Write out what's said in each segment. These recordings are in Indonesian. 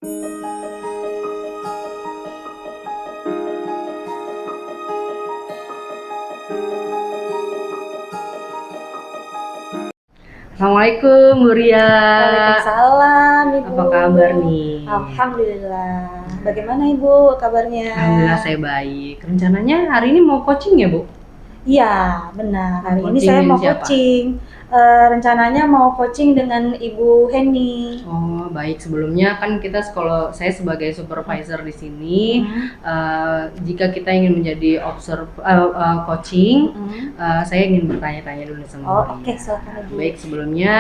Assalamualaikum Bu Ria. Waalaikumsalam Ibu. Apa kabar nih? Alhamdulillah. Bagaimana Ibu kabarnya? Alhamdulillah saya baik. Rencananya hari ini mau coaching ya Bu? Iya, benar. Hari ini Coaching saya dengan mau siapa? coaching. Rencananya mau coaching dengan Ibu Heni. Oh baik, sebelumnya kan kita kalau saya sebagai supervisor di sini, jika kita ingin menjadi coaching, saya ingin bertanya-tanya dulu sama Bu Ria. Oke, silakan Ibu. Baik, sebelumnya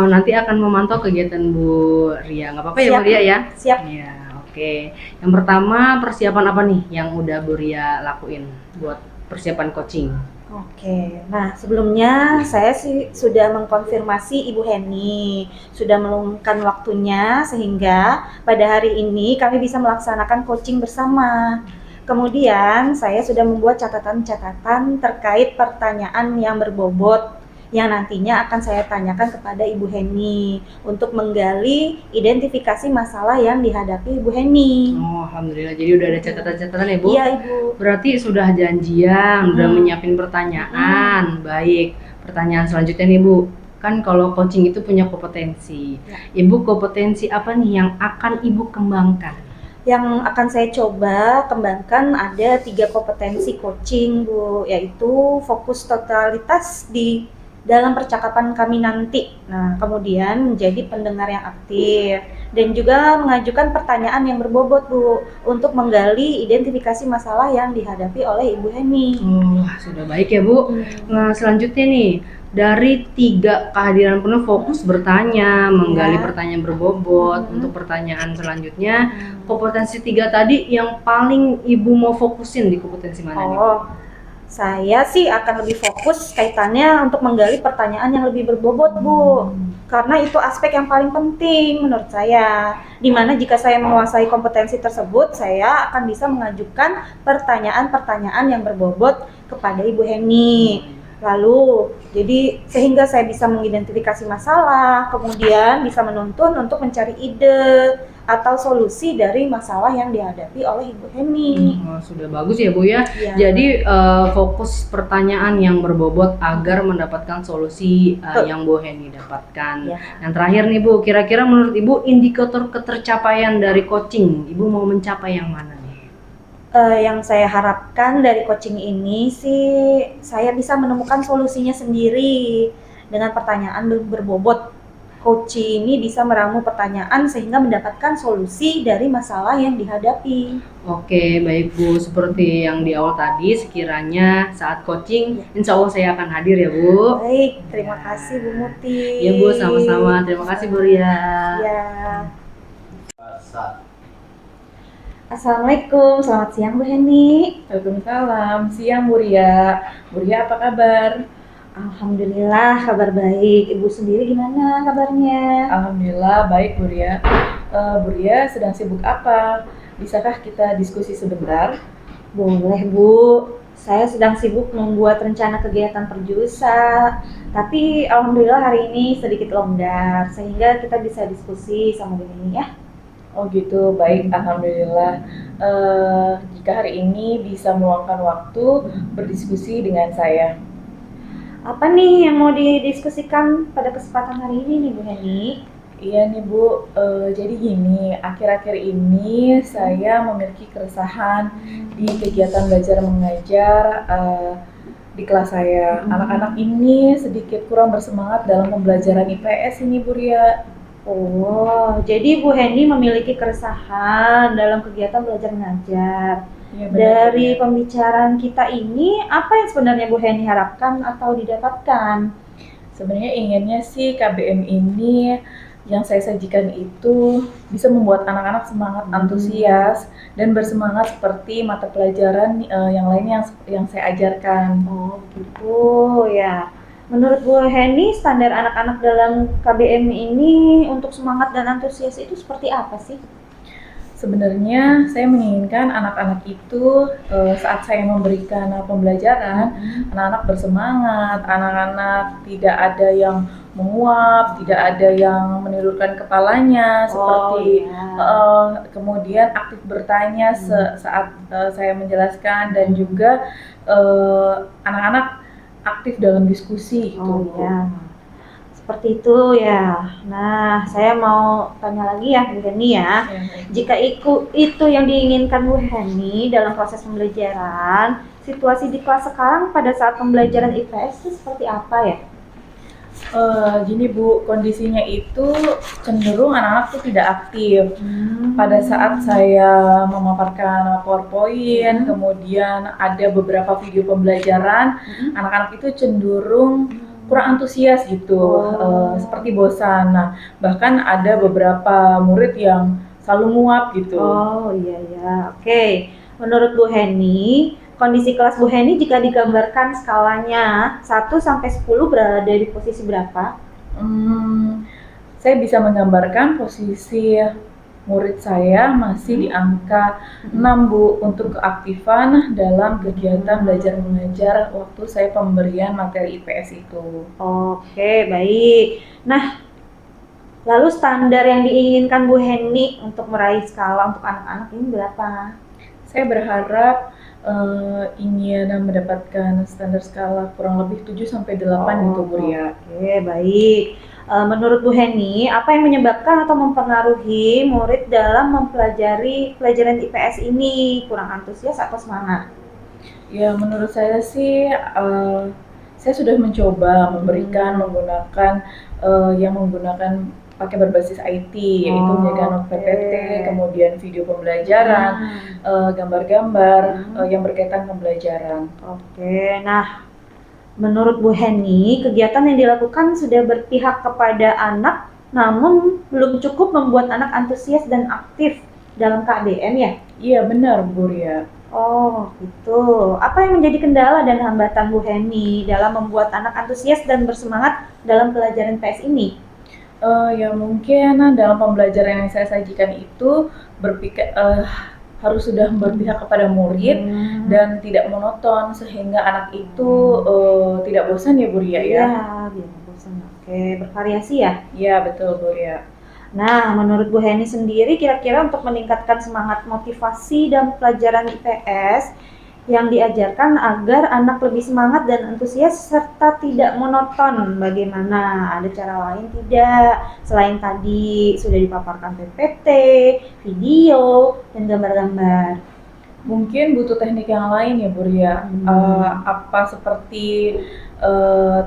nanti akan memantau kegiatan Bu Ria. Nggak apa-apa ya Bu Ria ya? Siap. Ya, oke. Yang pertama, persiapan apa nih yang udah Bu Ria lakuin buat persiapan coaching? Oke, nah sebelumnya saya sih sudah mengkonfirmasi Ibu Heni, sudah meluangkan waktunya sehingga pada hari ini kami bisa melaksanakan coaching bersama. Kemudian saya sudah membuat catatan-catatan terkait pertanyaan yang berbobot yang nantinya akan saya tanyakan kepada Ibu Heni untuk menggali identifikasi masalah yang dihadapi Ibu Heni. Oh, alhamdulillah. Jadi udah ada catatan-catatan ya Bu? Iya Ibu. Berarti sudah janjian, udah menyiapin pertanyaan. Baik, pertanyaan selanjutnya nih Bu. Kan kalau coaching itu punya kompetensi. Ibu kompetensi apa nih yang akan Ibu kembangkan? Yang akan saya coba kembangkan ada 3 kompetensi coaching Bu, yaitu fokus totalitas di dalam percakapan kami nanti. Nah, kemudian menjadi pendengar yang aktif dan juga mengajukan pertanyaan yang berbobot Bu untuk menggali identifikasi masalah yang dihadapi oleh Ibu Heni. Oh, sudah baik ya Bu. Nah, selanjutnya nih, dari 3 kehadiran penuh fokus bertanya, menggali pertanyaan berbobot. Untuk pertanyaan selanjutnya, kompetensi 3 tadi yang paling Ibu mau fokusin di kompetensi mana nih? Saya sih akan lebih fokus kaitannya untuk menggali pertanyaan yang lebih berbobot Bu, karena itu aspek yang paling penting menurut saya, dimana jika saya menguasai kompetensi tersebut, saya akan bisa mengajukan pertanyaan-pertanyaan yang berbobot kepada Ibu Heni. Lalu, jadi sehingga saya bisa mengidentifikasi masalah, kemudian bisa menuntun untuk mencari ide atau solusi dari masalah yang dihadapi oleh Ibu Heni. Sudah bagus ya Bu ya. Ya. Jadi fokus pertanyaan yang berbobot agar mendapatkan solusi yang Bu Heni dapatkan. Ya. Yang terakhir nih Bu, kira-kira menurut Ibu indikator ketercapaian dari coaching, Ibu mau mencapai yang mana nih? Yang saya harapkan dari coaching ini sih saya bisa menemukan solusinya sendiri dengan pertanyaan berbobot. Coaching ini bisa meramu pertanyaan sehingga mendapatkan solusi dari masalah yang dihadapi. Oke, baik Bu. Seperti yang di awal tadi, sekiranya saat coaching, insya Allah saya akan hadir ya Bu. Baik, terima kasih Bu Muti. Ya Bu, sama-sama. Terima kasih Bu Ria. Ya. Assalamualaikum, selamat siang Bu Heni. Waalaikumsalam, siang Bu Ria. Bu Ria apa kabar? Alhamdulillah kabar baik. Ibu sendiri gimana kabarnya? Alhamdulillah baik Bu Ria. Bu Ria sedang sibuk apa? Bisakah kita diskusi sebentar? Boleh Bu, saya sedang sibuk membuat rencana kegiatan perjusa. Tapi alhamdulillah hari ini sedikit longgar sehingga kita bisa diskusi sama Bu Heni ya. Oh gitu, baik Alhamdulillah. Jika hari ini bisa meluangkan waktu berdiskusi dengan saya. Apa nih yang mau didiskusikan pada kesempatan hari ini nih Bu Heni? Iya nih Bu, jadi gini, akhir-akhir ini saya memiliki keresahan di kegiatan belajar mengajar di kelas saya. Anak-anak ini sedikit kurang bersemangat dalam pembelajaran IPS ini Bu Ria. Oh, jadi Bu Heni memiliki keresahan dalam kegiatan belajar mengajar. Ya, benar, Dari benar. pembicaraan kita ini, apa yang sebenarnya Bu Heni harapkan atau didapatkan? Sebenarnya inginnya sih KBM ini yang saya sajikan itu bisa membuat anak-anak semangat, antusias, dan bersemangat seperti mata pelajaran yang lainnya yang saya ajarkan. Oh gitu ya. Menurut Bu Heni, standar anak-anak dalam KBM ini untuk semangat dan antusias itu seperti apa sih? Sebenarnya saya menginginkan anak-anak itu saat saya memberikan pembelajaran, anak-anak bersemangat, anak-anak tidak ada yang menguap, tidak ada yang menundukkan kepalanya seperti kemudian aktif bertanya saat saya menjelaskan, dan juga anak-anak aktif dalam diskusi gitu. Oh ya, seperti itu ya. Nah, saya mau tanya lagi ya Bu Heni ya. Jika itu yang diinginkan Bu Heni dalam proses pembelajaran, situasi di kelas sekarang pada saat pembelajaran IPS itu seperti apa ya? Gini Bu, kondisinya itu cenderung anak-anak tuh tidak aktif. Pada saat saya memaparkan PowerPoint, kemudian ada beberapa video pembelajaran, anak-anak itu cenderung kurang antusias gitu, seperti bosan. Nah, bahkan ada beberapa murid yang selalu nguap gitu. Oh iya ya, oke. Menurut Bu Heni, kondisi kelas Bu Heni jika digambarkan skalanya 1 sampai 10 berada di posisi berapa? Saya bisa menggambarkan posisi murid saya masih di angka 6 Bu untuk keaktifan dalam kegiatan belajar mengajar waktu saya pemberian materi IPS itu. Oke, baik. Nah, lalu standar yang diinginkan Bu Heni untuk meraih skala untuk anak-anak ini berapa? Saya berharap ingin mendapatkan standar skala kurang lebih 7 sampai 8 gitu Bu Ria. Oke, baik. Menurut Bu Heni, apa yang menyebabkan atau mempengaruhi murid dalam mempelajari pelajaran IPS ini? Kurang antusias atau semangat? Ya, menurut saya sih saya sudah mencoba memberikan menggunakan pakai berbasis IT, yaitu menggunakan PPT, kemudian video pembelajaran, gambar-gambar yang berkaitan pembelajaran. Oke, nah menurut Bu Heni, kegiatan yang dilakukan sudah berpihak kepada anak, namun belum cukup membuat anak antusias dan aktif dalam KBM ya? Iya benar Bu Ria. Oh gitu. Apa yang menjadi kendala dan hambatan Bu Heni dalam membuat anak antusias dan bersemangat dalam pelajaran PS ini? Ya mungkin dalam pembelajaran yang saya sajikan itu harus sudah berpihak kepada murid dan tidak monoton, sehingga anak itu tidak bosan ya Bu Ria ya? Iya, biar bosan. Oke, bervariasi ya? Iya betul Bu Ria. Nah, menurut Bu Heni sendiri, kira-kira untuk meningkatkan semangat motivasi dan pelajaran IPS yang diajarkan agar anak lebih semangat dan antusias serta tidak monoton, bagaimana? Ada cara lain tidak? Selain tadi sudah dipaparkan PPT, video, dan gambar-gambar. Mungkin butuh teknik yang lain ya Bu Ria. Apa seperti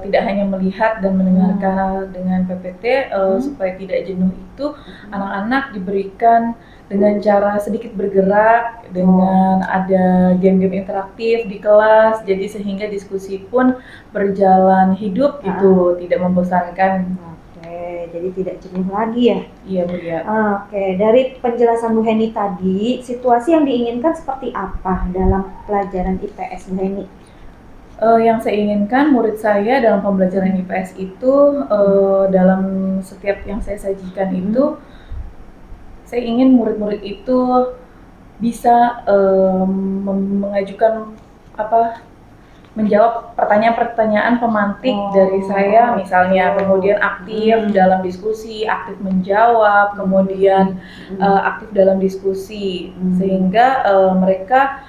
tidak hanya melihat dan mendengarkan dengan PPT, supaya tidak jenuh itu anak-anak diberikan dengan cara sedikit bergerak, dengan ada game-game interaktif di kelas, jadi sehingga diskusi pun berjalan hidup gitu, tidak membosankan. Oke, jadi tidak jenuh lagi ya? Iya Bu Ria. Oke, dari penjelasan Bu Heni tadi, situasi yang diinginkan seperti apa dalam pelajaran IPS Bu Heni? Yang saya inginkan murid saya dalam pembelajaran IPS itu dalam setiap yang saya sajikan itu, saya ingin murid-murid itu bisa mengajukan menjawab pertanyaan-pertanyaan pemantik dari saya misalnya, kemudian aktif dalam diskusi, aktif menjawab, kemudian aktif dalam diskusi, sehingga mereka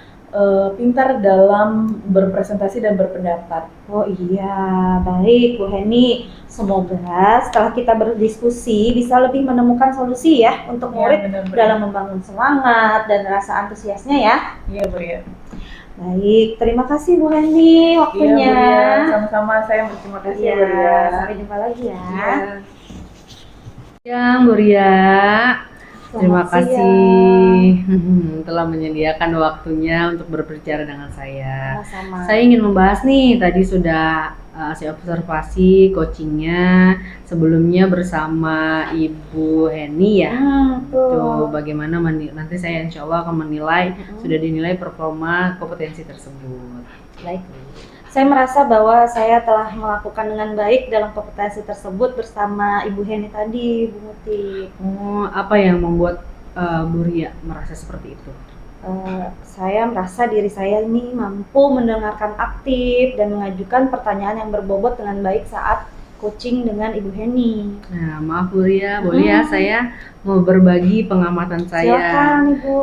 pintar dalam berpresentasi dan berpendapat. Oh iya, baik Bu Heni. Semoga setelah kita berdiskusi bisa lebih menemukan solusi ya untuk murid dalam membangun semangat dan rasa antusiasnya ya. Iya Bu Ria. Baik, terima kasih Bu Heni waktunya. Iya Bu Ria, sama-sama, saya berterima kasih Bu Ria. Sampai jumpa lagi ya. Siang Bu Ria. Terima kasih telah menyediakan waktunya untuk berbicara dengan saya. Sama-sama. Saya ingin membahas nih, tadi sudah saya observasi coachingnya sebelumnya bersama Ibu Heni ya. Tuh bagaimana nanti saya insya Allah akan menilai, sudah dinilai performa kompetensi tersebut. Baik. Saya merasa bahwa saya telah melakukan dengan baik dalam kompetensi tersebut bersama Ibu Heni tadi, Bu Muti. Apa yang membuat Bu Ria merasa seperti itu? Saya merasa diri saya ini mampu mendengarkan aktif dan mengajukan pertanyaan yang berbobot dengan baik saat coaching dengan Ibu Heni. Nah, maaf Bu Ria, boleh ya saya mau berbagi pengamatan saya. Silakan Ibu.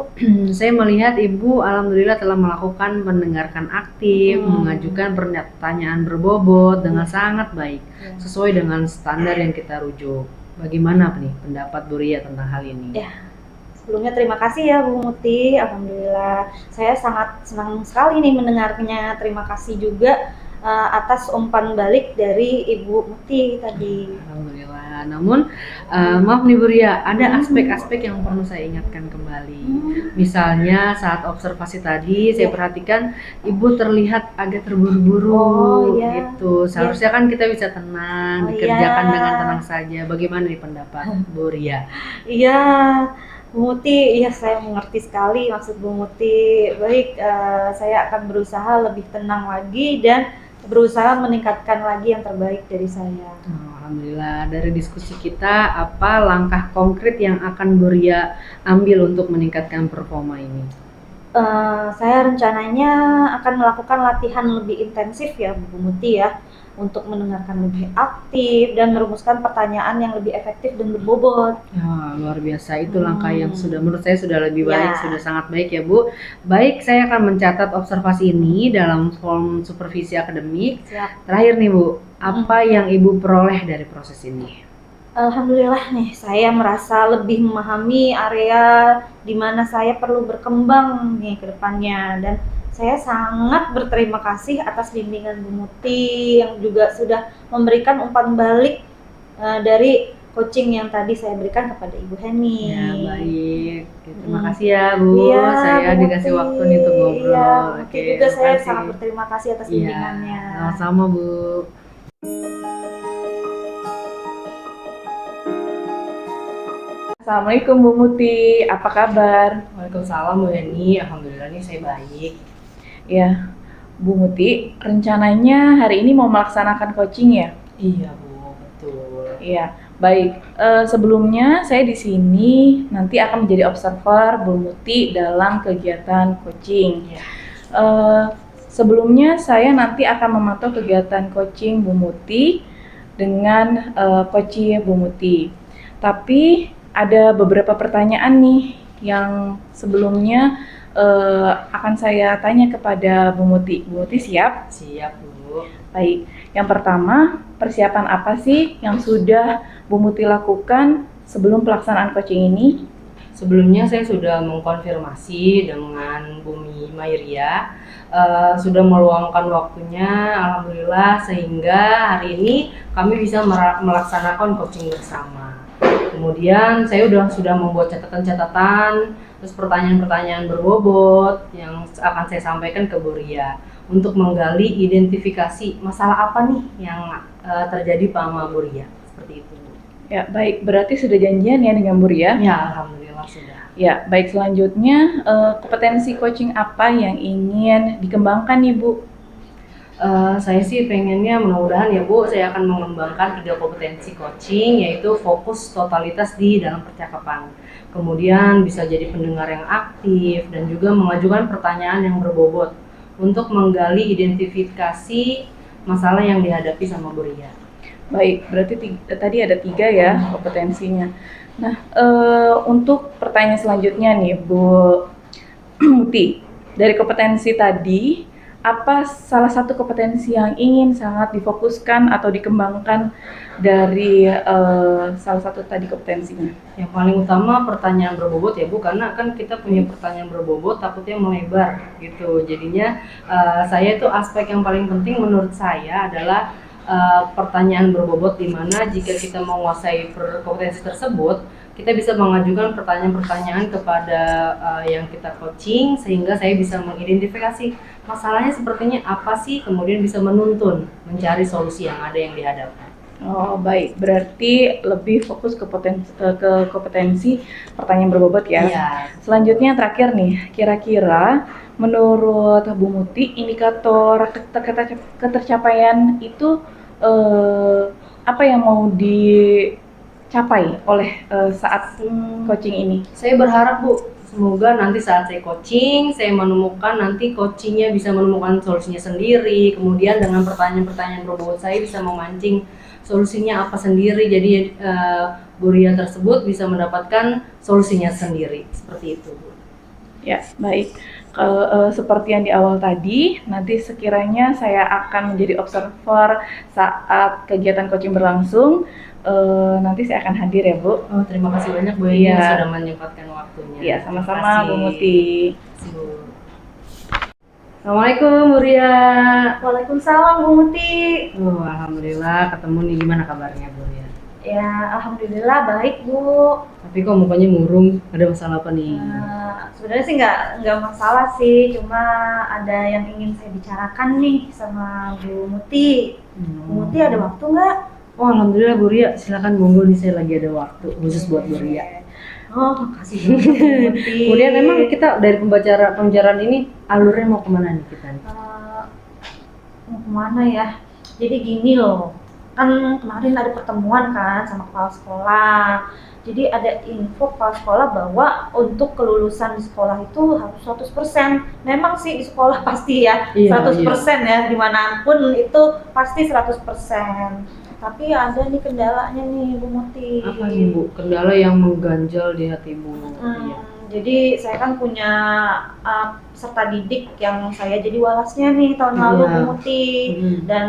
Saya melihat Ibu alhamdulillah telah melakukan mendengarkan aktif, Hmm. mengajukan pertanyaan berbobot dengan sangat baik, Ya. sesuai dengan standar yang kita rujuk. Bagaimana nih pendapat Bu Ria tentang hal ini? Ya. Sebelumnya terima kasih ya Bu Muti, alhamdulillah saya sangat senang sekali nih mendengarnya. Terima kasih juga atas umpan balik dari Ibu Muti tadi. Alhamdulillah. Namun maaf nih Bu Ria, ada aspek-aspek yang perlu saya ingatkan kembali. Misalnya saat observasi tadi saya perhatikan Ibu terlihat agak terburu-buru Oh, iya. gitu. Seharusnya kan kita bisa Oh, tenang, dikerjakan iya. dengan tenang saja. Bagaimana nih pendapat Bu Ria? Iya, Bu Muti, iya saya mengerti sekali maksud Bu Muti. Baik, saya akan berusaha lebih tenang lagi dan berusaha meningkatkan lagi yang terbaik dari saya. Alhamdulillah, dari diskusi kita apa langkah konkret yang akan Bu Ria ambil untuk meningkatkan performa ini? Saya rencananya akan melakukan latihan lebih intensif ya Bu Muti ya, untuk mendengarkan lebih aktif dan merumuskan pertanyaan yang lebih efektif dan berbobot. Ya, luar biasa, itu langkah yang sudah menurut saya sudah lebih Ya. baik, sudah sangat baik ya Bu. Baik, saya akan mencatat observasi ini dalam form supervisi akademik. Siap. Terakhir nih Bu, apa yang Ibu peroleh dari proses ini? Alhamdulillah nih, saya merasa lebih memahami area di mana saya perlu berkembang nih ke depannya, dan saya sangat berterima kasih atas bimbingan Bu Muti yang juga sudah memberikan umpan balik dari coaching yang tadi saya berikan kepada Ibu Heni. Ya, baik. Oke, terima kasih ya Bu, Iya, saya Bu dikasih Muti. waktu nih untuk ngobrol. Iya, Bu Muti Oke, juga saya makasih. sangat berterima kasih atas Iya, bimbingannya. sama-sama Bu. Assalamualaikum Bu Muti, apa kabar? Waalaikumsalam Bu Heni, alhamdulillah nih saya baik. Ya, Bu Muti, rencananya hari ini mau melaksanakan coaching ya? Iya Bu, betul. Iya, baik. Sebelumnya saya di sini nanti akan menjadi observer Bu Muti dalam kegiatan coaching. Iya. Sebelumnya saya nanti akan memantau kegiatan coaching Bu Muti dengan coach Bu Muti. Tapi ada beberapa pertanyaan nih yang sebelumnya akan saya tanya kepada Bu Muti. Bu Muti siap? Siap Bu. Baik, yang pertama, persiapan apa sih yang sudah Bu Muti lakukan sebelum pelaksanaan coaching ini? Sebelumnya saya sudah mengkonfirmasi dengan Bumi Mairia, sudah meluangkan waktunya, alhamdulillah, sehingga hari ini kami bisa melaksanakan coaching bersama. Kemudian saya sudah membuat catatan-catatan, terus pertanyaan-pertanyaan berbobot yang akan saya sampaikan ke Bu Ria untuk menggali identifikasi masalah apa nih yang terjadi sama Bu Ria, seperti itu. Ya, baik. Berarti sudah janjian ya dengan Bu Ria? Ya, alhamdulillah sudah. Ya, baik. Selanjutnya, kompetensi coaching apa yang ingin dikembangkan nih Bu? Saya sih pengennya mudah-mudahan ya Bu, saya akan mengembangkan 3 kompetensi coaching, yaitu fokus totalitas di dalam percakapan. Kemudian bisa jadi pendengar yang aktif dan juga mengajukan pertanyaan yang berbobot untuk menggali identifikasi masalah yang dihadapi sama Bu Ria. Baik, berarti tadi ada 3 ya kompetensinya. Nah, untuk pertanyaan selanjutnya nih Bu Muti, dari kompetensi tadi, apa salah satu kompetensi yang ingin sangat difokuskan atau dikembangkan dari salah satu tadi kompetensinya? Yang paling utama pertanyaan berbobot ya Bu, karena kan kita punya pertanyaan berbobot takutnya melebar gitu. Jadinya saya itu aspek yang paling penting menurut saya adalah pertanyaan berbobot, di mana jika kita menguasai kompetensi tersebut, kita bisa mengajukan pertanyaan-pertanyaan kepada yang kita coaching, sehingga saya bisa mengidentifikasi masalahnya sepertinya apa sih, kemudian bisa menuntun mencari solusi yang ada yang dihadapi. Oh, baik. Berarti lebih fokus ke kompetensi pertanyaan berbobot ya. Iya. Selanjutnya yang terakhir nih, kira-kira menurut Bu Muti indikator ketercapaian itu apa yang mau dicapai oleh saat coaching ini? Saya berharap Bu, semoga nanti saat saya coaching, saya menemukan nanti coachingnya bisa menemukan solusinya sendiri. Kemudian dengan pertanyaan-pertanyaan berbobot saya bisa memancing solusinya apa sendiri, jadi Bu Ria tersebut bisa mendapatkan solusinya sendiri, seperti itu Bu. Ya, baik. Seperti yang di awal tadi, nanti sekiranya saya akan menjadi observer saat kegiatan coaching berlangsung, nanti saya akan hadir ya Bu. Oh, terima kasih banyak Bu Iya. yang sudah menyempatkan waktunya. Iya, Terima sama-sama kasih. Bu Muti. Terima kasih, Bu. Assalamualaikum Bu Ria. Waalaikumsalam Bu Muti. Oh, alhamdulillah ketemu nih, gimana kabarnya Bu Ria? Ya, alhamdulillah baik Bu. Tapi kok mukanya murung, ada masalah apa nih? Sebenarnya sih nggak masalah sih, cuma ada yang ingin saya bicarakan nih sama Bu Muti. Bu Muti ada waktu nggak? Oh, alhamdulillah Bu Ria, silakan monggo nih, saya lagi ada waktu khusus buat Bu Ria. Oh, makasih banget Bu Muti. Kemudian emang kita dari pembicaraan ini alurnya mau kemana nih kita nih? Mau kemana ya? Jadi gini loh, kan kemarin ada pertemuan kan sama kepala sekolah. Jadi ada info kepala sekolah bahwa untuk kelulusan di sekolah itu harus 100%. Memang sih di sekolah pasti ya, Iya, 100% ya, dimanapun itu pasti 100%. Tapi ada nih kendalanya nih Bu Muti. Apa nih Bu? Kendala yang mengganjal di hati Bu? Iya. Jadi saya kan punya peserta didik yang saya jadi walasnya nih tahun lalu Iya. Bu Muti. Dan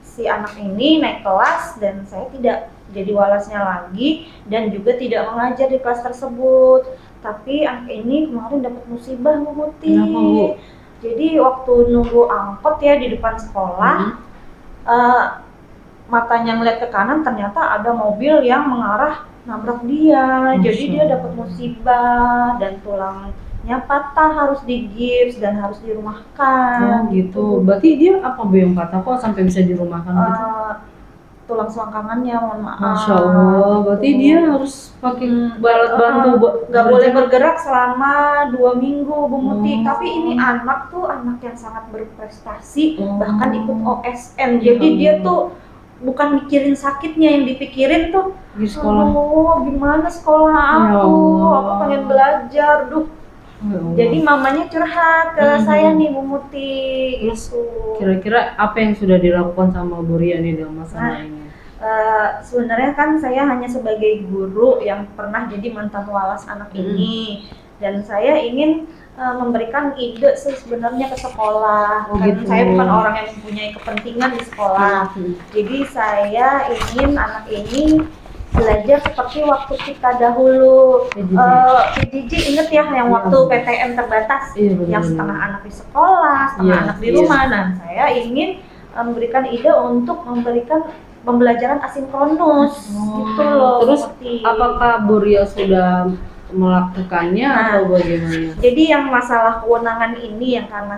si anak ini naik kelas dan saya tidak jadi walasnya lagi dan juga tidak mengajar di kelas tersebut. Tapi anak ini kemarin dapat musibah Bu Muti. Kenapa, Bu? Jadi waktu nunggu angkot ya di depan sekolah, matanya ngeliat ke kanan ternyata ada mobil yang mengarah nabrak dia. Jadi dia dapat musibah dan tulangnya patah, harus digips dan harus dirumahkan. Oh gitu. Berarti dia apa Bu yang patah kok sampai bisa dirumahkan gitu? Tulang selangkangannya, mohon maaf. Masya Allah. Berarti dia harus pakai balat bantu nggak boleh bergerak selama 2 minggu Bu Muti. Oh. Tapi ini anak tuh anak yang sangat berprestasi, Oh. bahkan ikut OSN. Jadi dia tuh bukan mikirin sakitnya, yang dipikirin tuh di sekolah. oh gimana sekolah aku, Allah. aku pengen belajar, duh. Ya Allah. Jadi mamanya curhat ke saya nih Bu Muti. Terus, Gitu. Kira-kira apa yang sudah dilakukan sama Bu Ria nih dalam masalah ini? Sebenarnya kan saya hanya sebagai guru yang pernah jadi mantan walas anak ini, dan saya ingin memberikan ide sih sebenarnya ke sekolah. Oh, Kan gitu. saya bukan orang yang mempunyai kepentingan di sekolah. Jadi saya ingin anak ini belajar seperti waktu kita dahulu. PJJ inget ya yang Iya. waktu PTM terbatas, Iya, benar. yang setengah anak di sekolah, setengah Iya, anak di iya. rumah. Dan saya ingin memberikan ide untuk memberikan pembelajaran asinkronus gitu loh. Terus seperti- apakah Bu Ria sudah melakukannya atau bagaimana? Jadi yang masalah kewenangan ini yang karena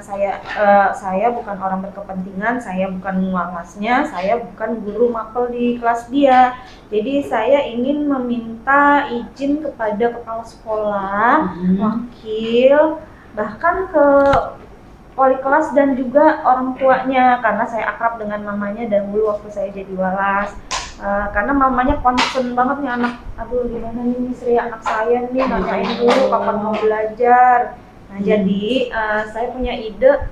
saya bukan orang berkepentingan, saya bukan walasnya, saya bukan guru mapel di kelas dia. Jadi saya ingin meminta izin kepada kepala sekolah, wakil, bahkan ke wali kelas dan juga orang tuanya, karena saya akrab dengan mamanya dahulu waktu saya jadi walas. Karena mamanya concern banget nih anak, aduh gimana nih Sri, anak saya nih nanyain dulu kapan mau belajar. Nah jadi saya punya ide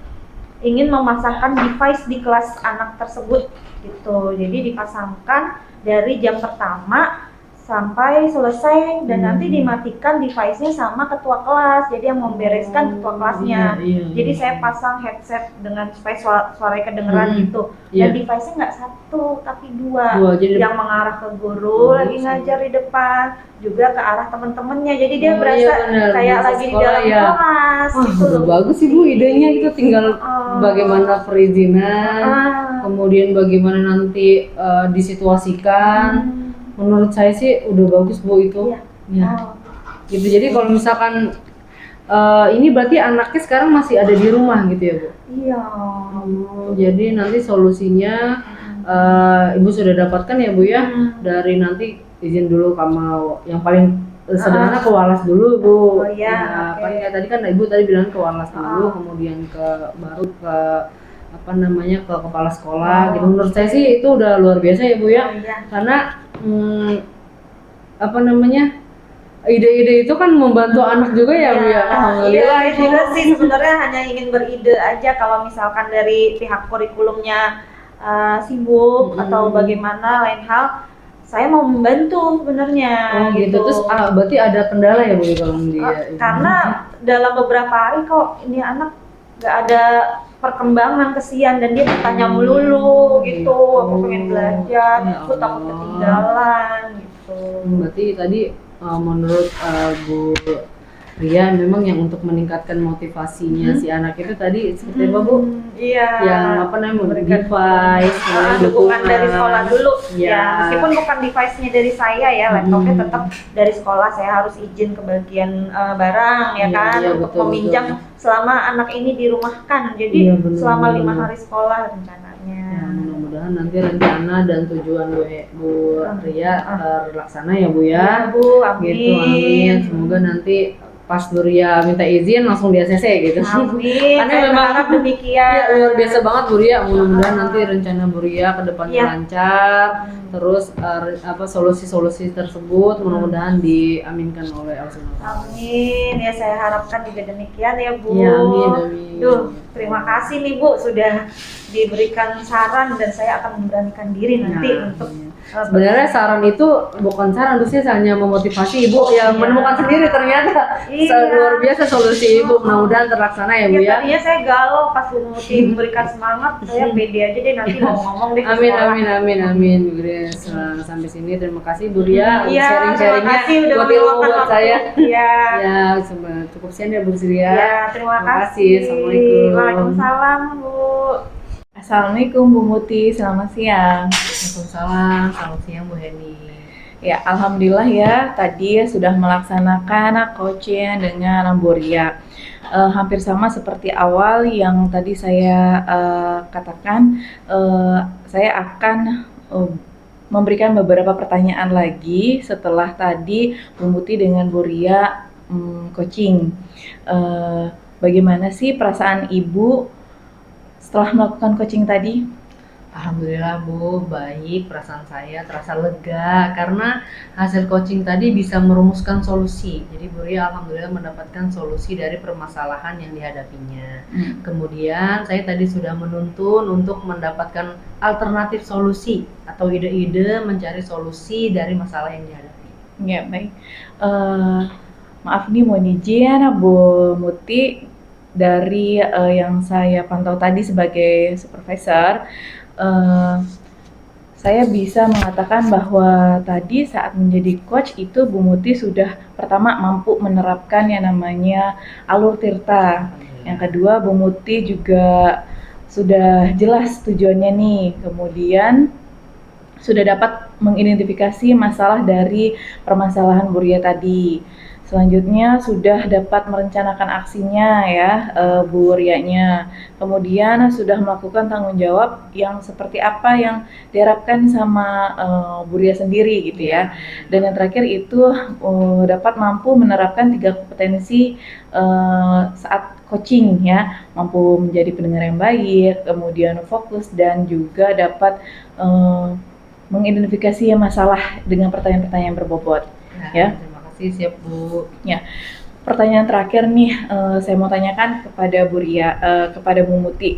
ingin memasangkan device di kelas anak tersebut gitu. Jadi dipasangkan dari jam pertama sampai selesai dan nanti dimatikan device-nya sama ketua kelas. Jadi yang membereskan ketua kelasnya. Jadi saya pasang headset dengan supaya suaranya kedengeran gitu. Dan device-nya nggak satu tapi dua. Jadi Yang mengarah ke guru lagi ngajar di depan, juga ke arah teman-temannya. Jadi dia berasa benar, kayak berasa lagi di sekolah dalam ya. kelas Wah, gitu loh. bagus sih Bu idenya, itu tinggal bagaimana perizinan, kemudian bagaimana nanti disituasikan. Menurut saya sih udah bagus Bu itu. Ya. Gitu. Jadi kalau misalkan ini berarti anaknya sekarang masih ada di rumah gitu ya Bu? Iya. Jadi nanti solusinya Ibu sudah dapatkan ya Bu ya, dari nanti izin dulu sama yang paling sederhana ke walas dulu Bu. Oh iya. Nah, paling kayak tadi kan Ibu tadi bilang ke walas dulu, kemudian baru ke apa namanya ke kepala sekolah gitu. Menurut saya sih itu udah luar biasa ya Bu ya. Karena apa namanya, ide-ide itu kan membantu anak juga ya Bu ya. Alhamdulillah. Juga sih sebenarnya hanya ingin beride aja kalau misalkan dari pihak kurikulumnya sibuk atau bagaimana lain hal, saya mau membantu sebenarnya. Oh gitu. Terus berarti ada kendala ya Bu kalau dia? Karena dalam beberapa hari kok ini anak nggak ada perkembangan, kesian, dan dia bertanya melulu gitu, aku pengen belajar, aku takut ketinggalan gitu. Berarti tadi menurut Bu Ria memang yang untuk meningkatkan motivasinya si anak itu tadi seperti apa Bu? Iya. Yang apa namanya memberikan device, dukungan dari sekolah dulu. Ya. Ya, meskipun bukan device-nya dari saya ya, laptopnya tetap dari sekolah. Saya harus izin ke bagian barang ya kan, untuk meminjam selama anak ini dirumahkan. Jadi selama 5 hari sekolah rencananya. Ya, mudah-mudahan nanti rencana dan tujuan Bu Ria terlaksana ya Bu ya. Ya Bu, amin. Gitu, amin. Semoga nanti pas Bu Ria minta izin langsung di ACC gitu. Amin. Karena memang harap demikian. Ya, luar biasa banget Bu Ria. Mudah-mudahan nanti rencana Bu Ria ke depannya lancar. Terus solusi-solusi tersebut mudah-mudahan diaminkan oleh Allah. Amin. Ya saya harapkan juga demikian ya Bu. Ya, amin. Duh, terima kasih nih Bu sudah diberikan saran, dan saya akan memberanikan diri nanti untuk sebenarnya saran itu bukan saran, terusnya hanya memotivasi Ibu yang menemukan sendiri ternyata. Luar biasa solusi Ibu, mudah-mudahan terlaksana ya Bu ya. Tadinya saya galau pas Bu Muti memberikan semangat, saya pede aja deh nanti mau ngomong deh. Amin Bu Ria. Sampai sini terima kasih Bu Ria sharing-sharingnya buat ilmu buat saya. Iya. Ya, cukup sekian ya Bu Ria. Ya, terima kasih. Assalamualaikum. Waalaikumsalam Bu. Assalamualaikum Bu Muti, selamat siang. Waalaikumsalam, selamat siang Bu Heni. Ya, alhamdulillah ya, tadi sudah melaksanakan coaching dengan Bu Ria. Hampir sama seperti awal yang tadi saya katakan, saya akan memberikan beberapa pertanyaan lagi setelah tadi Bu Muti dengan Bu Ria coaching. Bagaimana sih perasaan Ibu setelah melakukan coaching tadi? Alhamdulillah Bu, baik, perasaan saya terasa lega karena hasil coaching tadi bisa merumuskan solusi. Jadi Bu Ria alhamdulillah mendapatkan solusi dari permasalahan yang dihadapinya. Kemudian saya tadi sudah menuntun untuk mendapatkan alternatif solusi atau ide-ide mencari solusi dari masalah yang dihadapi. Ya, baik. Maaf nih, mohon izin Bu Muti, dari yang saya pantau tadi sebagai supervisor, saya bisa mengatakan bahwa tadi saat menjadi coach itu Bu Muti sudah pertama mampu menerapkan yang namanya alur tirta. Yang kedua, Bu Muti juga sudah jelas tujuannya nih. Kemudian sudah dapat mengidentifikasi masalah dari permasalahan Bu Ria tadi. Selanjutnya sudah dapat merencanakan aksinya ya Bu Rianya. Kemudian sudah melakukan tanggung jawab yang seperti apa yang diharapkan sama Bu Ria sendiri gitu ya. Dan yang terakhir itu dapat mampu menerapkan 3 kompetensi saat coaching ya, mampu menjadi pendengar yang baik, kemudian fokus, dan juga dapat mengidentifikasi masalah dengan pertanyaan-pertanyaan yang berbobot ya. Siap Bu. Ya, pertanyaan terakhir nih saya mau tanyakan kepada Bu Ria, kepada Bu Muti.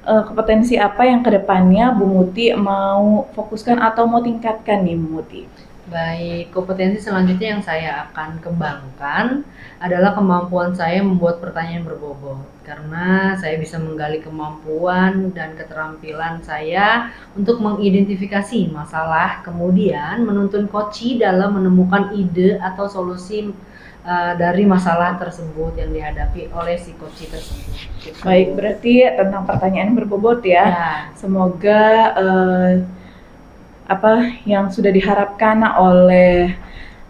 Kompetensi apa yang kedepannya Bu Muti mau fokuskan atau mau tingkatkan nih Bu Muti? Baik, kompetensi selanjutnya yang saya akan kembangkan adalah kemampuan saya membuat pertanyaan berbobot. Karena saya bisa menggali kemampuan dan keterampilan saya untuk mengidentifikasi masalah, kemudian menuntun coach dalam menemukan ide atau solusi dari masalah tersebut yang dihadapi oleh si coach tersebut. Gitu. Baik, berarti tentang pertanyaan berbobot ya. Semoga apa yang sudah diharapkan oleh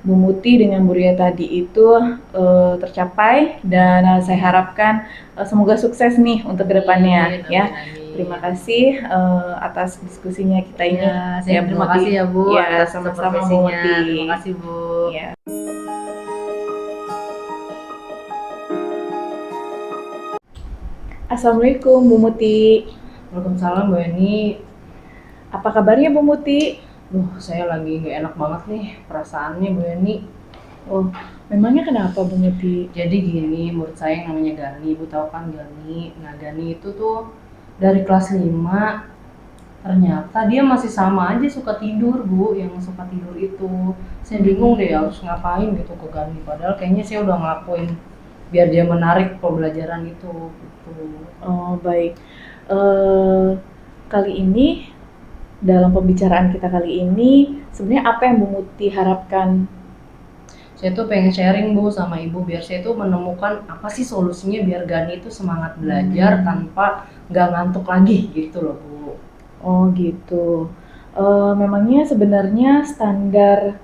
Bu Muti dengan Bu Ria tadi itu tercapai, dan saya harapkan semoga sukses nih untuk kedepannya ya. Terima kasih atas diskusinya kita ini. Saya terima kasih ya Bu. Ya, sama-sama Bu Muti. Terima kasih Bu. Ya. Assalamualaikum Bu Muti. Waalaikumsalam Bu Eni. Apa kabarnya Bu Muti? Saya lagi gak enak banget nih perasaannya Bu Eni. Oh, memangnya kenapa Bu Muti? Jadi gini, menurut saya yang namanya Gani, Ibu tahu kan Gani. Nah, Gani itu tuh dari kelas 5 Ternyata dia masih sama aja suka tidur Bu, yang suka tidur itu. Saya bingung deh harus ngapain gitu ke Gani, padahal kayaknya saya udah ngelakuin biar dia menarik pembelajaran itu gitu. Oh, baik. Eh, Kali ini, dalam pembicaraan kita kali ini, sebenarnya apa yang Bu Muti harapkan? Saya tuh pengen sharing Bu sama Ibu biar saya tuh menemukan apa sih solusinya biar Gani itu semangat belajar tanpa nggak ngantuk lagi gitu loh Bu. Oh gitu. Memangnya sebenarnya standar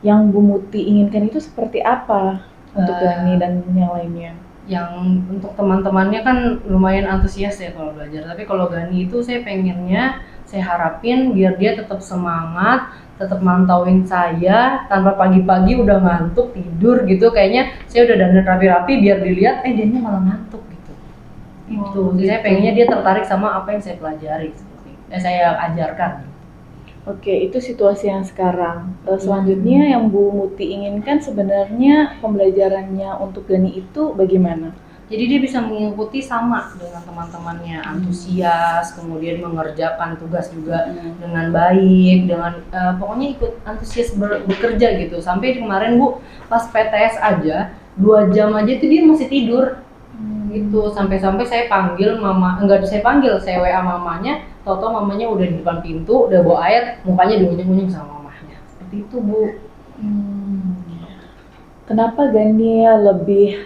yang Bu Muti inginkan itu seperti apa untuk Eh, Gani dan yang lainnya? Yang untuk teman-temannya kan lumayan antusias ya kalau belajar, tapi kalau Gani itu saya pengennya, saya harapin biar dia tetap semangat, tetap mantauin saya tanpa pagi-pagi udah ngantuk tidur gitu, kayaknya saya udah dandan rapi-rapi biar dilihat dianya malah ngantuk gitu. Itu jadi saya pengennya dia tertarik sama apa yang saya pelajari seperti saya ajarkan. Oke, itu situasi yang sekarang. Selanjutnya yang Bu Muti inginkan sebenarnya pembelajarannya untuk Gani itu bagaimana? Jadi dia bisa mengikuti sama dengan teman-temannya, antusias, kemudian mengerjakan tugas juga dengan baik, dengan pokoknya ikut antusias bekerja gitu. Sampai kemarin Bu pas PTS aja 2 jam aja tuh dia masih tidur gitu. Sampai-sampai saya panggil mama, enggak saya panggil, saya WA mamanya, tau-tau mamanya udah di depan pintu, udah bawa air, mukanya diunyeng-unyeng sama mamanya. Seperti itu Bu. Kenapa Gani lebih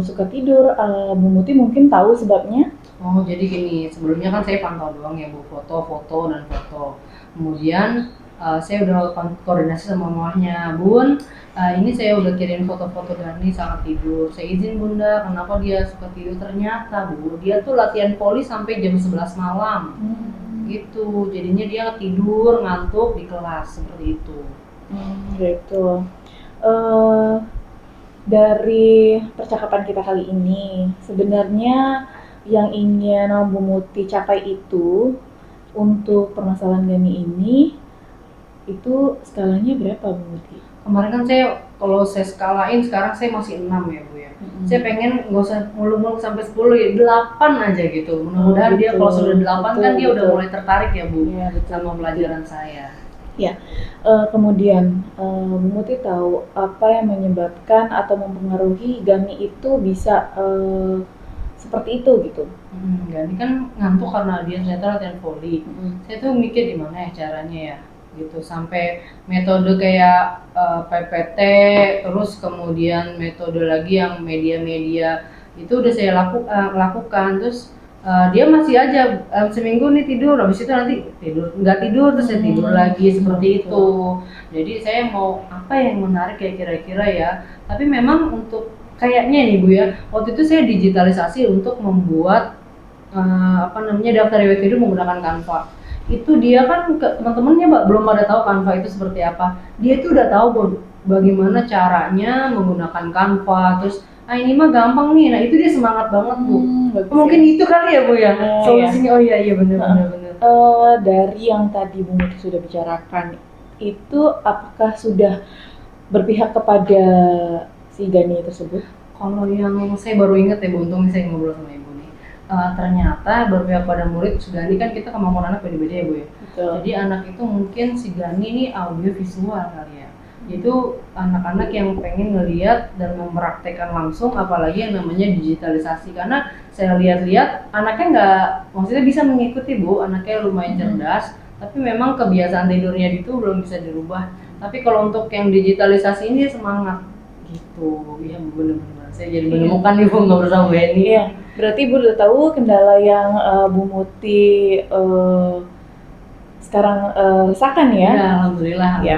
suka tidur? Bu Muti mungkin tahu sebabnya? Oh, jadi gini, sebelumnya kan saya pantau doang ya Bu, foto dan foto. Kemudian saya udah koordinasi sama mamahnya, Bun, ini saya udah kirim foto-foto Dani sangat tidur. Saya izin Bunda, kenapa dia suka tidur? Ternyata Bu, dia tuh latihan voli sampai jam 11 malam. Gitu, jadinya dia tidur, ngantuk di kelas, seperti itu. Gitu. Eh, dari percakapan kita kali ini, sebenarnya yang ingin Bu Muti capai itu untuk permasalahan Gani ini itu skalanya berapa Bu Muti? Kemarin kan kalau saya skalain sekarang saya masih 6 ya Bu ya. Saya pengen nggak usah muluk-muluk sampai 10 ya, 8 aja gitu. Mudah-mudahan dia Gitu. kalau sudah 8 kan dia udah Betul. mulai tertarik ya Bu Iya, betul. sama pelajaran saya. Kemudian Bu Muti tahu apa yang menyebabkan atau mempengaruhi Gani itu bisa seperti itu gitu. Gani kan ngantuk karena dia ternyata latihan voli. Saya tuh mikir gimana ya caranya ya gitu, sampai metode kayak PPT, terus kemudian metode lagi yang media-media itu udah saya lakukan. Terus dia masih aja seminggu nih tidur, habis itu nanti tidur nggak tidur, terus saya tidur lagi seperti itu. Jadi saya mau apa yang menarik kayak kira-kira ya, tapi memang untuk kayaknya nih Bu ya, waktu itu saya digitalisasi untuk membuat daftar riwayat hidup menggunakan Canva. Itu dia kan teman-temannya belum pada tahu Canva itu seperti apa. Dia itu udah tahu bagaimana caranya menggunakan Canva. Terus ini mah gampang nih. Nah itu dia semangat banget Bu. Bagus Mungkin ya. itu kali ya Bu ya Oh, solusinya. Oh iya benar. Dari yang tadi Bu Muti sudah bicarakan itu apakah sudah berpihak kepada si Gani tersebut? Kalau yang saya baru ingat ya Bu, untungnya saya ngobrol sama Ibu nih. Ternyata berpihak pada murid, Gani kan kita kemampuan anak beda-beda ya Bu ya. Betul. Jadi anak itu mungkin si Gani ini audio visual kali ya. Itu anak-anak yang pengen ngeliat dan mempraktekkan langsung, apalagi yang namanya digitalisasi. Karena saya lihat-lihat anaknya maksudnya bisa mengikuti Bu, anaknya lumayan cerdas, tapi memang kebiasaan tidurnya itu belum bisa dirubah. Tapi kalau untuk yang digitalisasi ini dia semangat gitu. Iya Bu, bener-bener. Saya jadi menemukan nih Bu nggak bersama Bu Eni. Iya, berarti Ibu udah tahu kendala yang Bu Muti sekarang rasakan ya. Ya, alhamdulillah. Ya.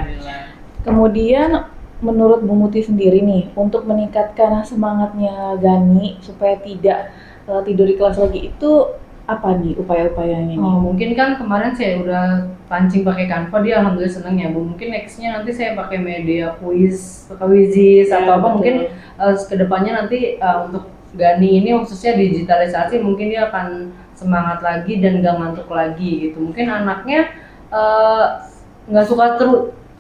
Kemudian menurut Bu Muti sendiri nih, untuk meningkatkan semangatnya Gani supaya tidak tidur di kelas lagi itu apa nih upaya-upayanya nih? Oh, mungkin kan kemarin saya udah pancing pakai Canva, dia alhamdulillah seneng ya Bu. Mungkin nextnya nanti saya pakai media Quizizz Ya, atau apa, betul. mungkin kedepannya nanti untuk Gani ini khususnya digitalisasi mungkin dia akan semangat lagi dan gak ngantuk lagi gitu. Mungkin anaknya nggak suka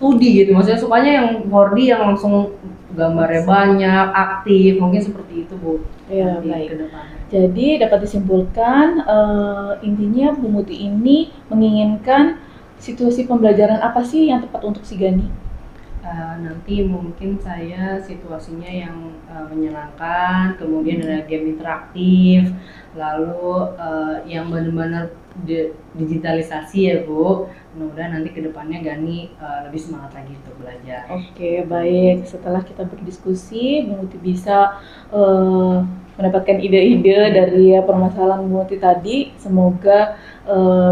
2D gitu, maksudnya sukanya yang 4D yang langsung gambarnya banyak, aktif, mungkin seperti itu Bu. Ya, nanti baik. ke depannya. Jadi dapat disimpulkan intinya Bu Muti ini menginginkan situasi pembelajaran apa sih yang tepat untuk si Gani? Nanti mungkin saya situasinya yang menyenangkan, kemudian ada game interaktif, lalu yang benar-benar digitalisasi ya Bu. Mudah-mudahan nanti kedepannya Gani lebih semangat lagi untuk belajar. Oke, baik. Setelah kita berdiskusi, Bu Muti bisa mendapatkan ide-ide dari permasalahan Bu Muti tadi. Semoga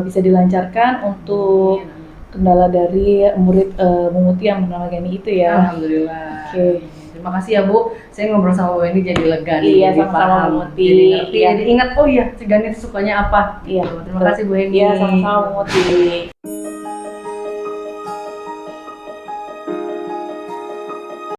bisa dilancarkan untuk kendala dari murid Bu Muti yang bernama Gani itu ya. Alhamdulillah. Oke. Terima kasih ya Bu. Saya ngobrol sama Bu Weni jadi lega nih. Iya, jadi sama-sama, paham, Bu Muti. jadi ngerti, Iya. jadi ingat oh iya si Gani itu sukanya apa. Iya, Gitu. Terima betul. kasih Bu Weni. Iya, sama-sama Bu Muti.